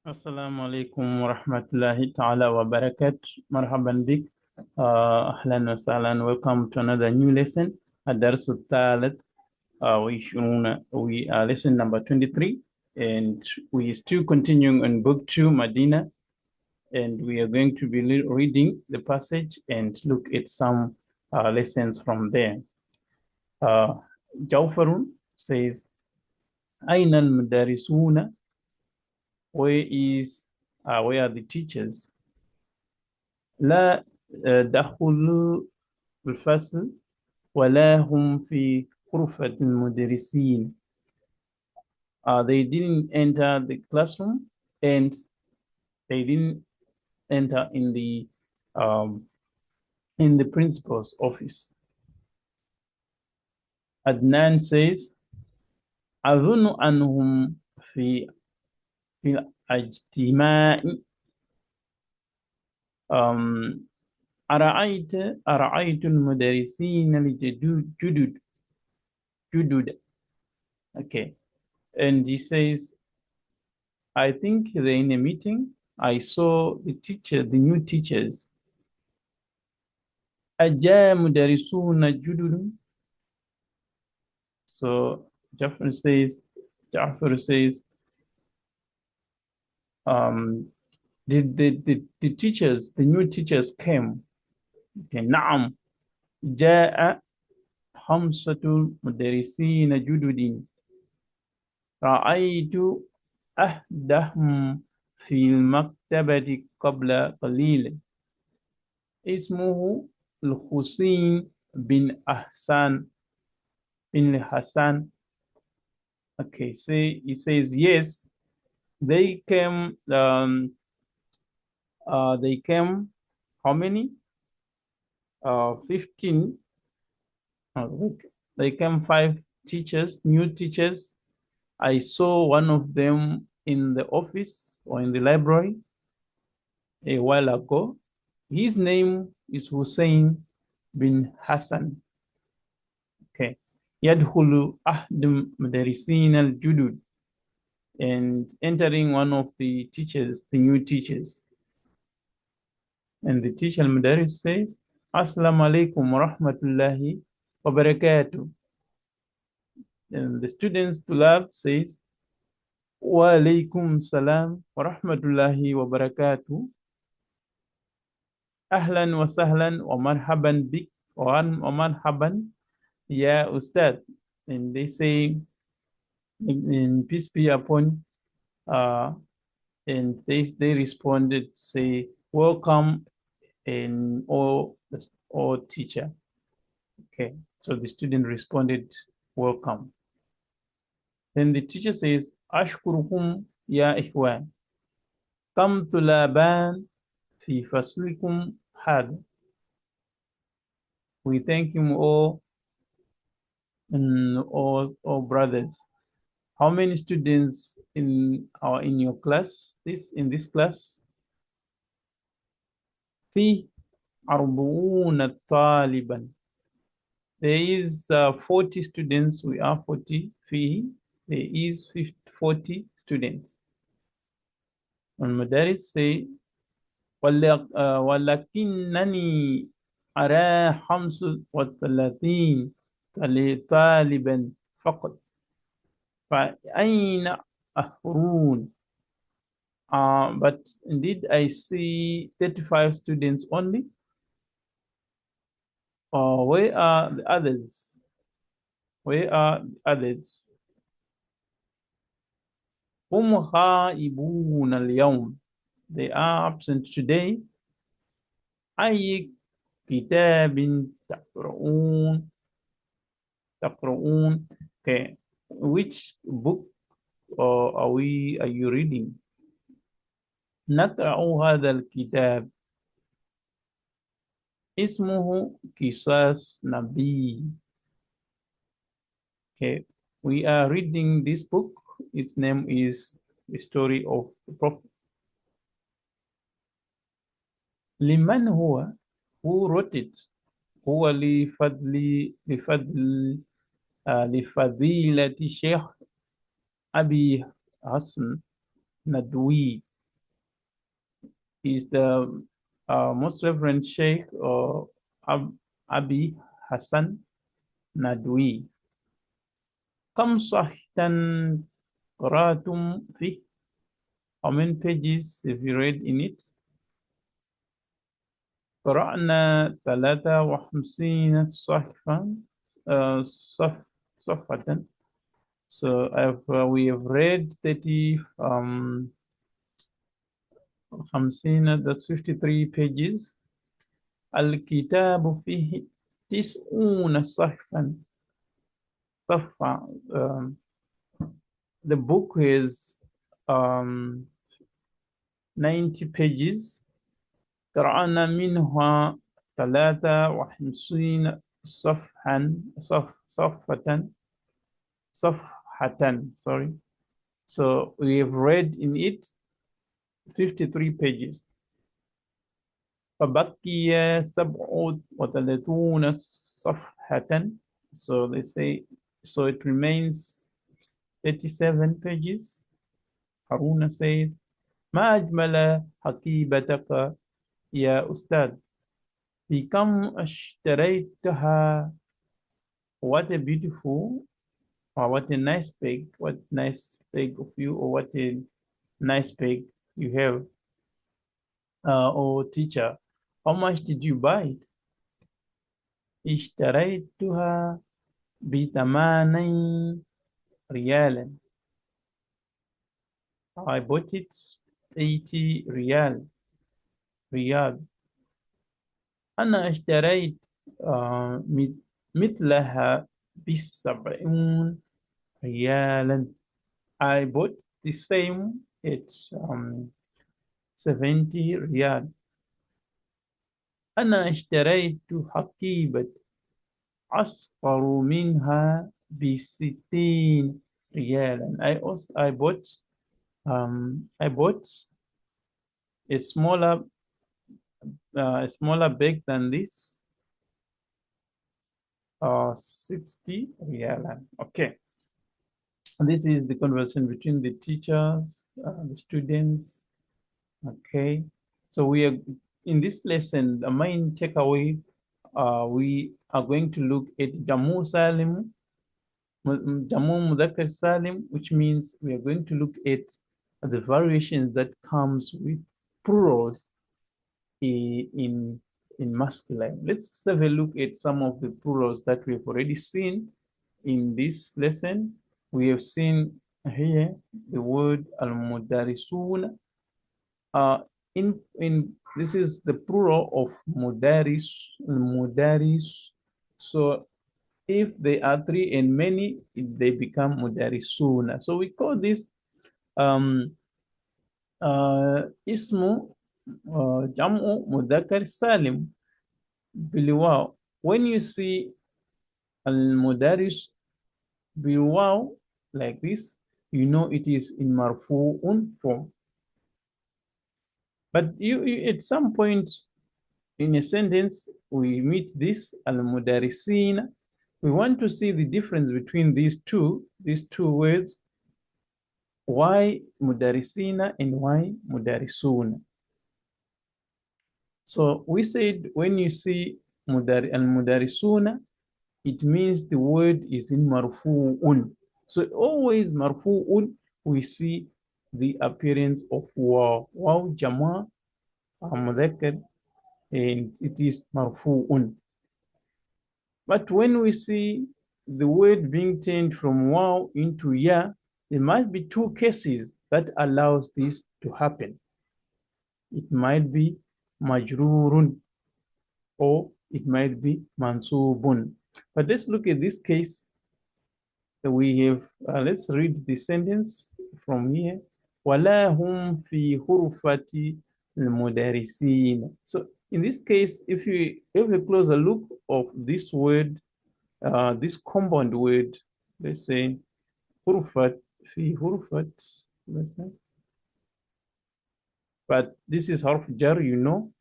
السلام عليكم ورحمة الله تعالى وبركاته. مرحبا بك. أهلا وسهلا. Welcome to another new lesson. الدرس الثالث. We are lesson number 23, and we still continuing on book 2 Medinah, and we are going to be reading the passage and look at some lessons from there. uh, Jaufarun says, أين المدرسون? Where are the teachers? لا دخلوا الفصل ولا هم في غرفة المدرسين. They didn't enter the classroom, and they didn't enter um, in the principal's office. Adnan says, أظن أنهم في الاجتماع. um, أرأيت المدرسين الجدد. Okay. And he says, I think they're in a meeting. I saw the new teachers. أجا مدرسون جدد. So Jafar says, the teachers, the new teachers came. Okay, نعم جاء خمسة مدرسين جدد. رأيت أحدهم في المكتبة قبل قليل. اسمه الحسين بن Hassan. Okay, he says, yes, they came. They came. How many? 15. They came 5 teachers, new teachers. I saw one of them in the office or in the library a while ago. His name is Hussein bin Hassan. Okay. يدخل أحد مدرسين الجدد, and entering one of the teachers, the new teachers. And the teacher al-Mudaris says, Assalamu alaikum wa rahmatullahi wa barakatuh. And the students to love says, Wa alaikum salam wa rahmatullahi wa barakatuh. Ahlan wa sahlan wa marhaban bik wa marhaban ya ustad. And they say, in peace be upon, and they responded, say, welcome, and or teacher. Okay, so the student responded, welcome. Then the teacher says, ashkurukum ya ikhwan, kam tulaban fi faslikum had. We thank him all, all brothers. How many students in your class? In this class? في 40 طالبا. There is 40 students. We are 40. There is 40 students. And Madaris say, ولكنني أرى 35 طالبا فقط. فأين أخرون? But indeed, I see 35 students only. Where are the others? Where are the others? هم غائبون اليوم. They are absent today. أي كتاب تقرؤون؟ Okay. Which book are you reading? نقرأ هذا الكتاب. اسمه قصص نبي. Okay, we are reading this book. Its name is The Story of the Prophet. لمن هو? Who wrote it? هو لفضيلة الشيخ أبي حسن ندوي. is the most reverend Sheikh or Abi Hassan Nadwi. كم صحتا قرأتم فيه? How many pages have you read in it? قرأنا 53 صحفا صفحة. So we have read 30 50, that's 53 pages. الكتاب فيه 90 صحفا صفحة. The book is 90 pages. قرأنا منها 53 صفحة. Sorry. So we have read in it 53 pages. فبقي 37 صفحة. So they say, so it remains 37 pages. Haruna says, ما أجمل حقيبتك يا أستاذ. بكم اشتريتها? What a beautiful, or what a nice bag, what nice bag of you, or what a nice bag you have. Oh teacher, how much did you buy it? اشتريتها ب8 ريالا. I bought it 80 ريال. أنا اشتريت مثلها ب70 ريالا. I bought the same at 70 ريال. أنا اشتريت حقيبة أصغر منها ب60 ريالا. I bought a smaller bag than this, 60 riyal. Okay, and this is the conversation between the teachers, the students. Okay, so we are in this lesson. The main takeaway, we are going to look at Jamu Salim, Jamu Mudhakkar Salim, which means we are going to look at the variations that comes with plurals in masculine. Let's have a look at some of the plurals that we've already seen in this lesson. We have seen here the word al-mudarisun. In this is the plural of mudaris. So if they are three and many, they become mudarisuna. So we call this ismu jam'u mudhakkar salim bilwaw. When you see al-mudaris bilwaw like this, you know it is in marfu'un form. But you at some point in a sentence, we meet this al-mudarisin. We want to see the difference between these two words. Why mudarisina and why mudarisuna? So we said when you see al-mudarisuna, it means the word is in marfu'un. So always marfu'un, we see the appearance of waw. Waw jama mudhakkar, and it is marfu'un. But when we see the word being turned from waw into ya, there must be two cases that allows this to happen. It might be majrurun or it might be mansubun. But let's look at this case that we have. Let's read the sentence from here. وَلَا هُمْ فِي غُرْفَةِ الْمُدَرِسِينَ. So in this case, if you have a closer look of this word, this compound word, let's say غرفة, في غرفة, let's say. But this is harf jar, you know.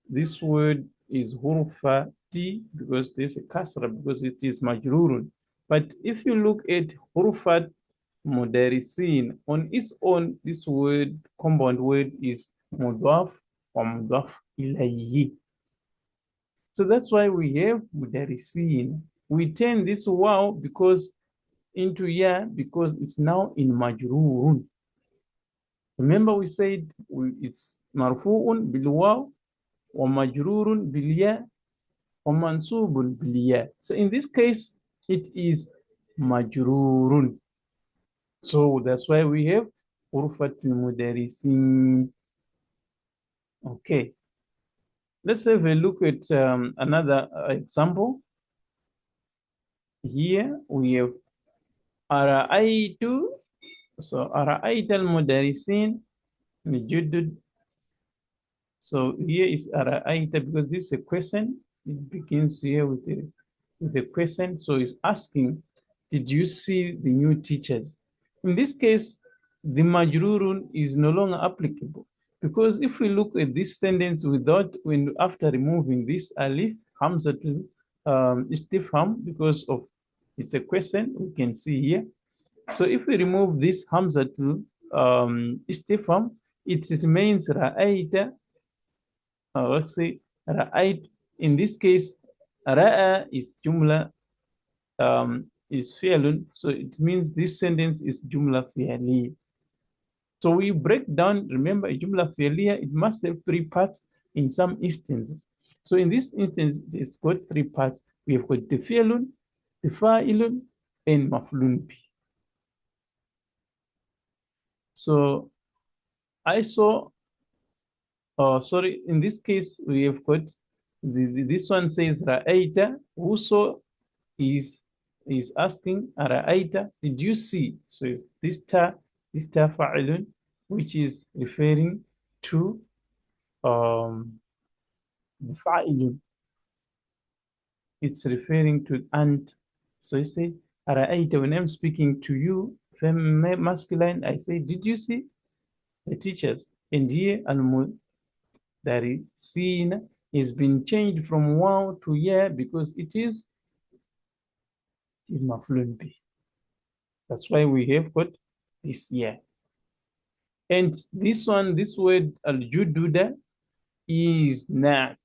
This word is hurufati because there's a kasra, because it is majrurun. But if you look at hurufat mudarisin, on its own, this word, compound word, is mudaf ومضاف إليه. So that's why we have مدرسين. We turn this wow because into ya because it's now in majrurun. Remember we said it's marfu'un bilwaw wa majrurun bilya wa mansubun bilya. So in this case, it is majrurun. So that's why we have urfatul mudarisin. Okay. Let's have a look at another example. Here we have ara'aytu. So ara'ayta al-mudarisin الجدد. So here is ara'ayta because this is a question. It begins here with a question. So it's asking, did you see the new teachers? In this case, the majrurun is no longer applicable because if we look at this sentence without when after removing this alif hamzatul istifham because of it's a question we can see here. So if we remove this hamzatul istifham, it means ra'ayta. Let's say ra'ayt. In this case, ra'a is jumla is fi'lun, so it means this sentence is jumla fi'liya. So we break down, remember a jumla fi'liya, it must have three parts in some instances. So in this instance, it's got three parts. We have got the fi'lun, the fa'ilun, and maf'ulun bi. So I saw, sorry, in this case, we have got, this one says ra'ayta, who saw is asking Ara'aita, did you see? So it's this ta fa'ilun, which is referring to the fa'ilun. It's referring to ant. So you say Ara'aita, when I'm speaking to you, masculine, I say, did you see the teachers? And here al-mudarisin is been changed from wow to yeah because it is maf'ulun bih. That's why we have got this year. And this one, this word al-jududa is not.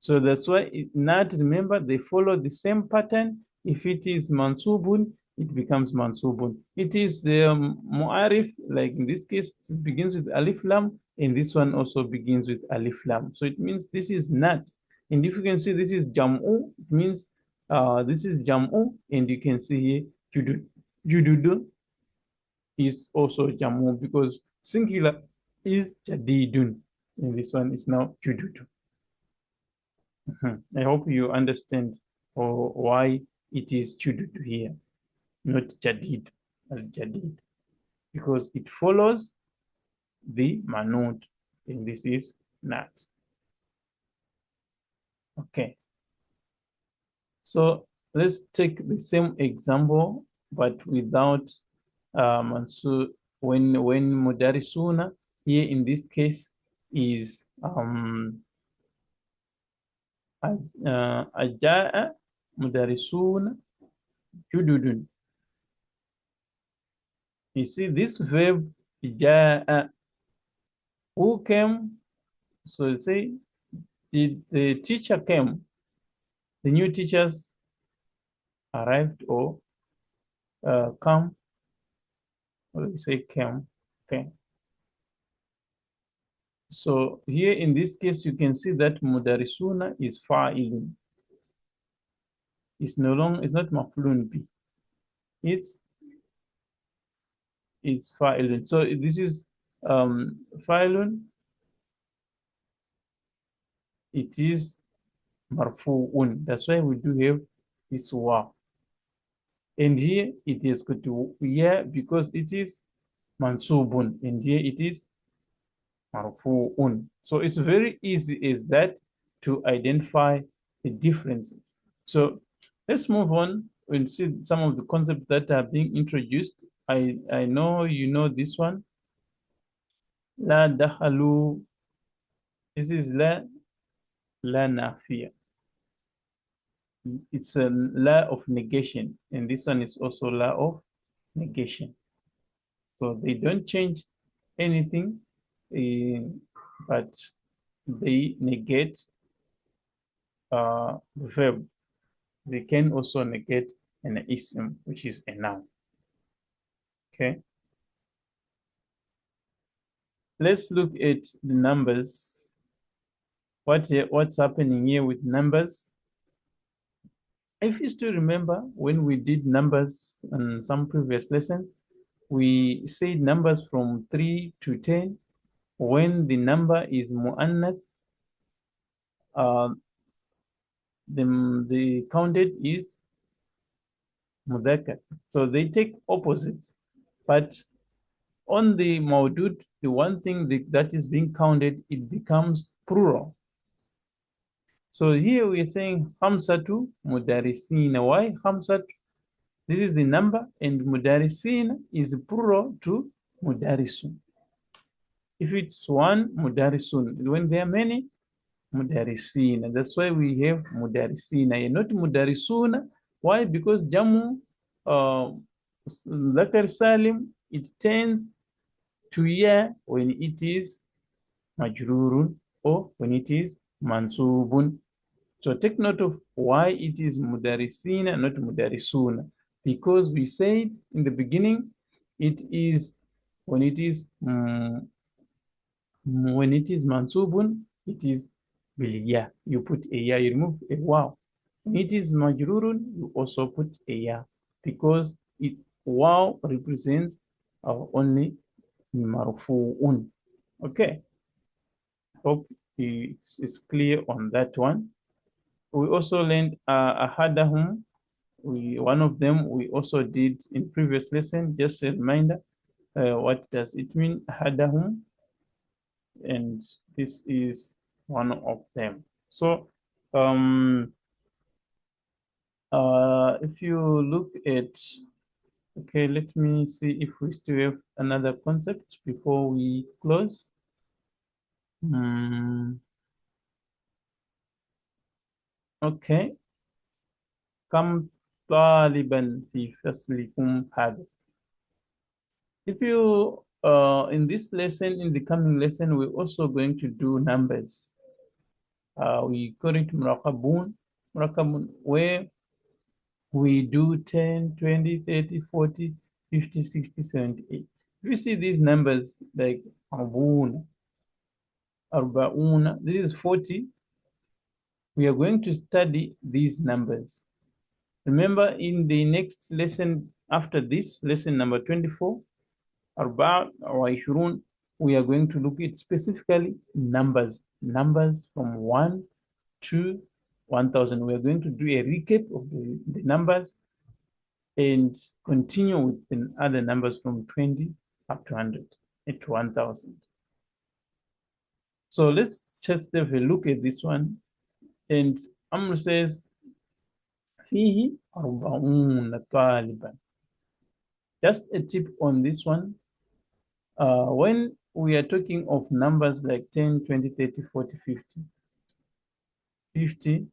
So that's why not, remember, they follow the same pattern. If it is mansubun, it becomes mansubun. It is mu'arif, like in this case, it begins with alif lam, and this one also begins with alif lam. So it means this is not. And if you can see this is jam'u, it means this is jam'u, and you can see here jududu is also jamu because singular is jadidun, and this one is now jududu. I hope you understand why it is jududu here, not jadid, al-jadid, because it follows the manut, and this is not. Okay, so let's take the same example, but without so when mudarisuna here in this case is ajaa mudarisuna jududun. You see this verb jaa, who came? So say did the teacher came, the new teachers arrived or come, or you say came. Okay. So here in this case, you can see that mudarisuna is fa'ilun. It's no longer, it's not maf'ulun bi. It's fa'ilun. So this is fa'ilun. It is marfu'un. That's why we do have this wa. And here it is good to yeah because it is mansubun. And here it is marfu'un. So it's very easy as that to identify the differences. So let's move on and see some of the concepts that are being introduced. I know you know this one. La dakhalu. This is la nafiya. It's a law of negation, and this one is also law of negation. So they don't change anything. but they negate the verb. They can also negate an ism, which is a noun. Okay. Let's look at the numbers. What's happening here with numbers? If you still remember when we did numbers in some previous lessons, we said numbers from 3 to 10. When the number is mu'annath, uh, the counted is mudhakkar. So they take opposites. But on the maudud, the one thing that is being counted, it becomes plural. So here we are saying hamsatu mudarisina. Why hamsatu? This is the number, and mudarisin is plural to mudarisun. If it's one, mudarisun. When there are many, mudarisin. That's why we have mudarisina and not mudarisuna. Why? Because jamu Zakar Salim, it tends to ya when it is majrurun or when it is mansubun. So take note of why it is mudarisina, not mudarisuna. Because we said in the beginning, it is when it is mansubun, it is bilya. You put a ya, you remove a wow. When it is majrurun, you also put a ya because it wow represents only marfu'un. Okay. Hope it's clear on that one. We also learned ahadahum. One of them we also did in previous lesson. Just a reminder, what does it mean? Ahadahum, and this is one of them. So, if you look at, okay, let me see if we still have another concept before we close. Okay. Kam taliban fi faslikum hada. If you, in this lesson, in the coming lesson, we're also going to do numbers. We going to Murakabun, where we do 10, 20, 30, 40, 50, 60, 78. If you see these numbers like Arbun, Arbauna, this is 40. We are going to study these numbers. Remember, in the next lesson after this, lesson number 24, Arba or Ishurun, we are going to look at specifically numbers from 1 to 1000. We are going to do a recap of the numbers and continue with the other numbers from 20 up to 100 and to 1000. So let's just have a look at this one. And Amr says, Fihi arba'un taliban. Just a tip on this one. When we are talking of numbers like 10, 20, 30, 40, 50, 50,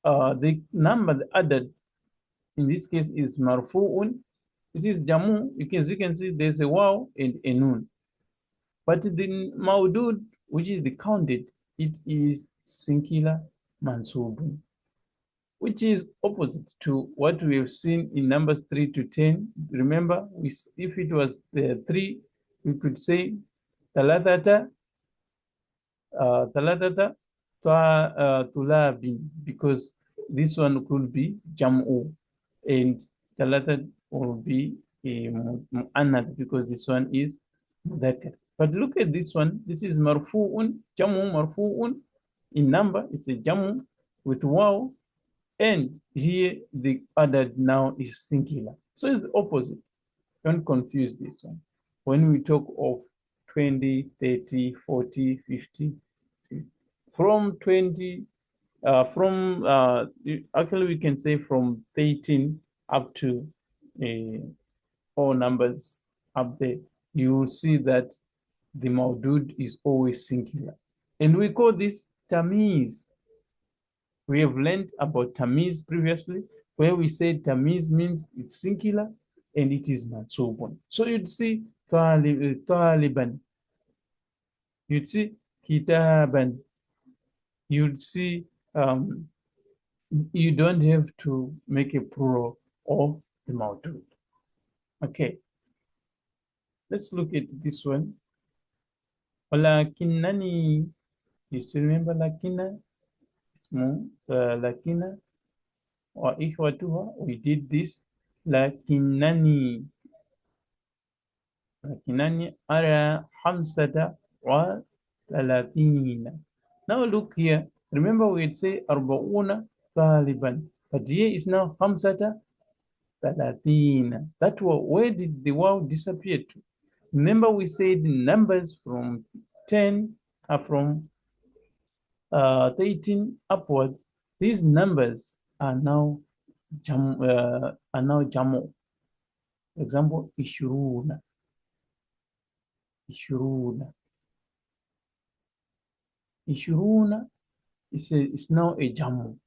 the number, the added, in this case is marfu'un. It is jamu. As you can see, there's a waw and a nun. But the maudud, which is the counted, it is singular mansubun, which is opposite to what we have seen in numbers 3 to 10. Remember, if it was the 3, we could say talatata, tulabin, because this one could be jam'u, and talata will be mu'annad, because this one is mudhakkar. But look at this one. This is marfu'un, jamu marfu'un. In number, it's a jamu with waw, and here the other now is singular. So it's the opposite. Don't confuse this one. When we talk of 20, 30, 40, 50, 60, from 20, actually we can say from 13 up to all numbers up there, you will see that the maudud is always singular. And we call this tamiz. We have learned about tamiz previously, where we said tamiz means it's singular and it is mansubun. So you'd see taliban. You'd see kitaban. You'd see um, you don't have to make a plural of the mawjud. Okay, let's look at this one. ولكنني, you still remember لكن اسمه لكن وإخوتها, we did this. لكنني أرى 35. Now look here. Remember we'd say أربعون طالبا, but here is now 35. That was, where did the wow disappear to? Remember we said numbers from 10 are from 13 upward. These numbers are now jamo. For example, ishuruna, ishuruna, ishuruna is now a jamo.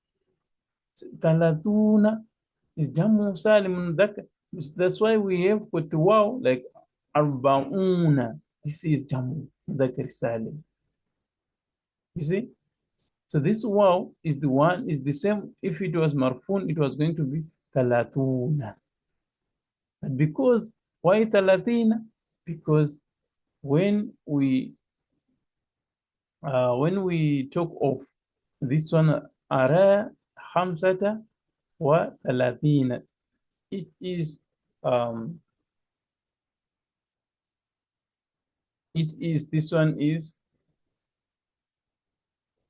Talatuna is jamo salim. That's why we have put wow like arbauna. This is jamo dhakar salim. You see? So this wow is the one, is the same. If it was marfun, it was going to be talatuna. But because, why talatina? Because when we talk of this one, ara hamsata wa talatina, it is um, this one is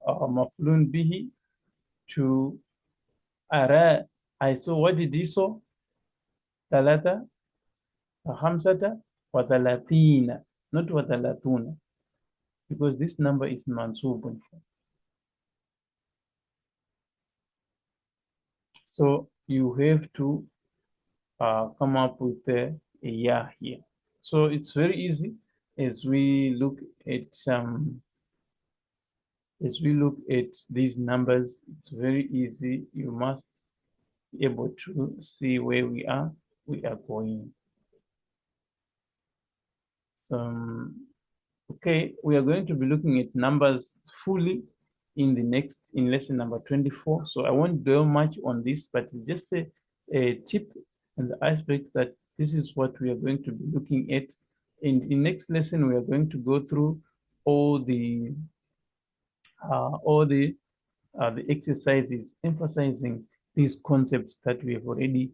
maflun bihi to ara. I saw, what did he saw? Talata, hamsata wa talatina, not wa talatuna, because this number is mansubun. So you have to come up with a yeah here. So it's very easy as we look at these numbers. It's very easy. You must be able to see where we are going. Okay, we are going to be looking at numbers fully in lesson number 24. So I won't dwell much on this, but just a tip and the aspect that this is what we are going to be looking at. In the next lesson, we are going to go through all the exercises emphasizing these concepts that we have already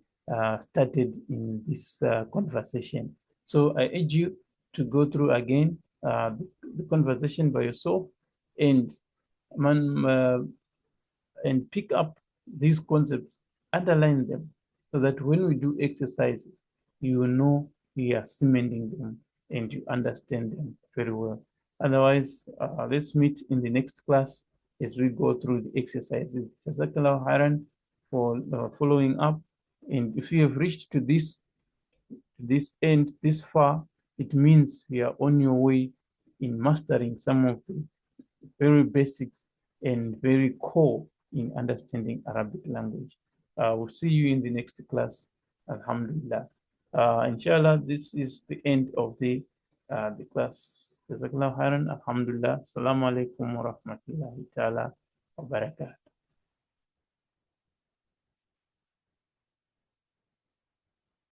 started in this conversation. So I urge you to go through again the conversation by yourself and and pick up these concepts, underline them, so that when we do exercises, you know we are cementing them and you understand them very well. Otherwise, let's meet in the next class as we go through the exercises. Jazakallah khairan for following up. And if you have reached to this end, this far, it means we are on your way in mastering some of the very basics and very core in understanding Arabic language. We'll see you in the next class. Alhamdulillah. Inshallah, this is the end of the class. Jazakallah khairan. Alhamdulillah. Assalamu alaikum wa rahmatullahi ta'ala wa barakatuh.